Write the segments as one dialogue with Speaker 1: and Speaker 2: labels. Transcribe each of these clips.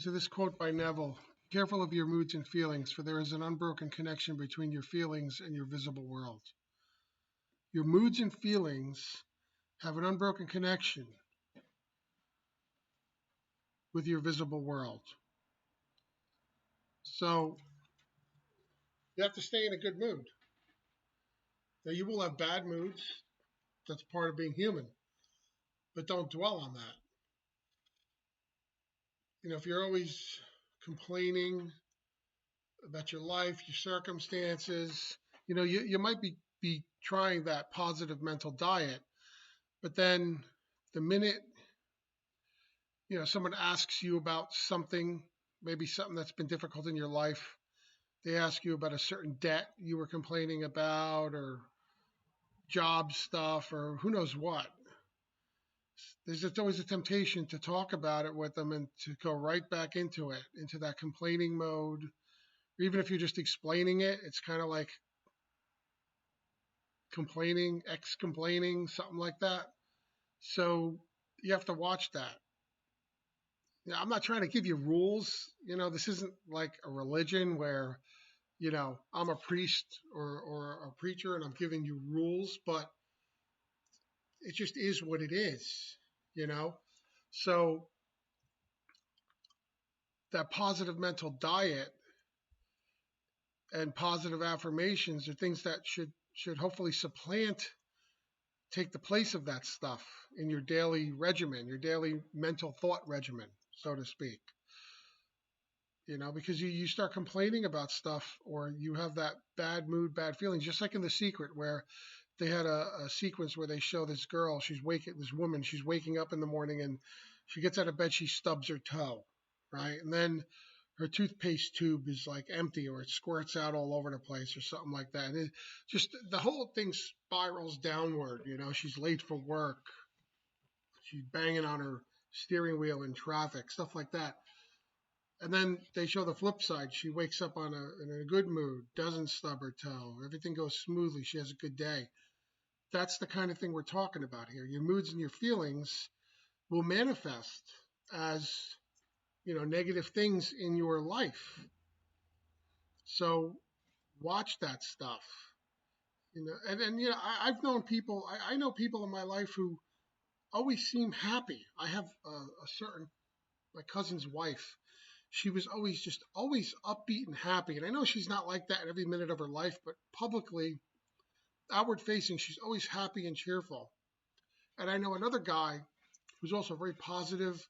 Speaker 1: So this quote by Neville: "Careful of your moods and feelings, for there is an unbroken connection between your feelings and your visible world." Your moods and feelings have an unbroken connection with your visible world. So you have to stay in a good mood. Now you will have bad moods. That's part of being human. But don't dwell on that. If you're always complaining about your life, your circumstances, you might be trying that positive mental diet, but then the minute, someone asks you about something, maybe something that's been difficult in your life, they ask you about a certain debt you were complaining about or job stuff or who knows what. There's just always a temptation to talk about it with them and to go right back into it, into that complaining mode. Or even if you're just explaining it, it's kind of like complaining, ex-complaining, something like that. So you have to watch that. I'm not trying to give you rules. This isn't like a religion where, I'm a priest or a preacher and I'm giving you rules, but it just is what it is, you know? So that positive mental diet and positive affirmations are things that should hopefully take the place of that stuff in your daily regimen, your daily mental thought regimen, so to speak. Because you start complaining about stuff or you have that bad mood, bad feelings, just like in The Secret, where they had a sequence where they show this girl, this woman, she's waking up in the morning and she gets out of bed, she stubs her toe, right? And then her toothpaste tube is like empty or it squirts out all over the place or something like that. And just the whole thing spirals downward. She's late for work. She's banging on her steering wheel in traffic, stuff like that. And then they show the flip side. She wakes up in a good mood, doesn't stub her toe. Everything goes smoothly. She has a good day. That's the kind of thing we're talking about here. Your moods and your feelings will manifest as, negative things in your life. So watch that stuff. I've known people, I know people in my life who always seem happy. I have my cousin's wife. She was always upbeat and happy. And I know she's not like that every minute of her life, but publicly, outward facing, she's always happy and cheerful. And I know another guy who's also very positive,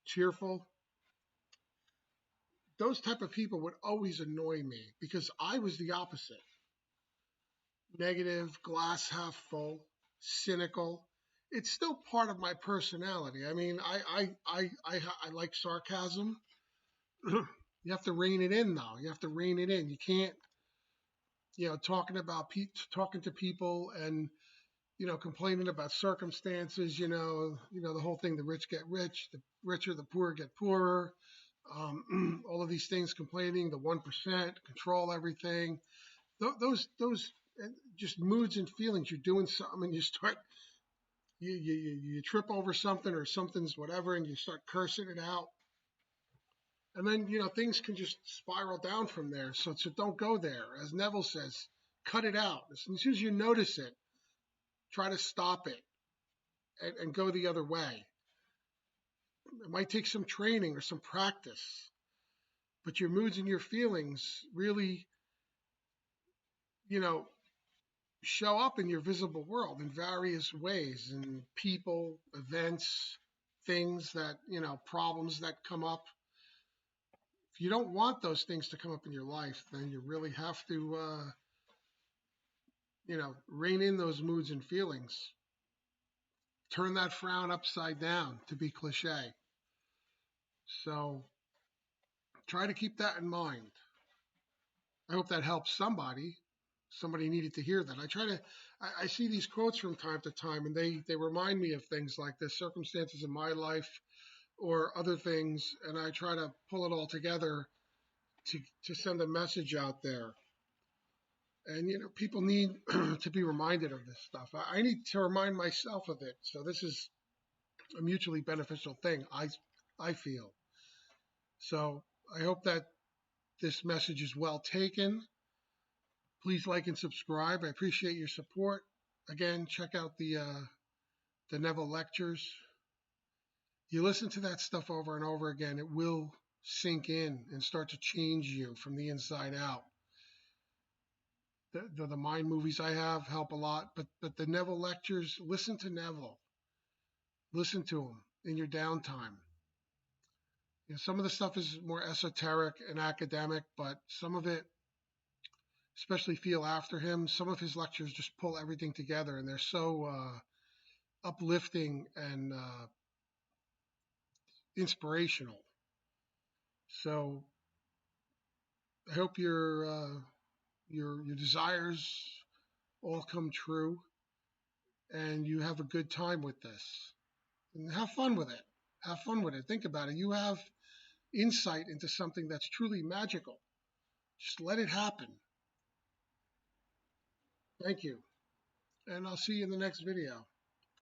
Speaker 1: cheerful. Those type of people would always annoy me because I was the opposite. Negative, glass half full, cynical. It's still part of my personality. I mean, I like sarcasm. You have to rein it in, though. You have to rein it in. You can't, talking to people and complaining about circumstances. The whole thing. The rich get rich, the richer, the poor get poorer. All of these things, complaining, the 1% control everything. Those just moods and feelings. You're doing something and you start you trip over something or something's whatever and you start cursing it out. And then, things can just spiral down from there. So don't go there. As Neville says, cut it out. As soon as you notice it, try to stop it and go the other way. It might take some training or some practice, but your moods and your feelings really, show up in your visible world in various ways, in people, events, things that, problems that come up. If you don't want those things to come up in your life, then you really have to, rein in those moods and feelings. Turn that frown upside down, to be cliche. So try to keep that in mind. I hope that helps somebody. Somebody needed to hear that. I see these quotes from time to time, and they remind me of things like this, circumstances in my life or other things, and I try to pull it all together to send a message out there. And, people need to be reminded of this stuff. I need to remind myself of it. So this is a mutually beneficial thing, I feel. So I hope that this message is well taken. Please like and subscribe. I appreciate your support. Again, check out the Neville lectures. You listen to that stuff over and over again, it will sink in and start to change you from the inside out. The mind movies I have help a lot, but the Neville lectures, listen to Neville. Listen to him in your downtime. You know, some of the stuff is more esoteric and academic, but some of it, especially feel after him, some of his lectures just pull everything together, and they're so uplifting and inspirational. So I hope your desires all come true, and you have a good time with this. And have fun with it. Have fun with it. Think about it. You have insight into something that's truly magical. Just let it happen. Thank you. And I'll see you in the next video.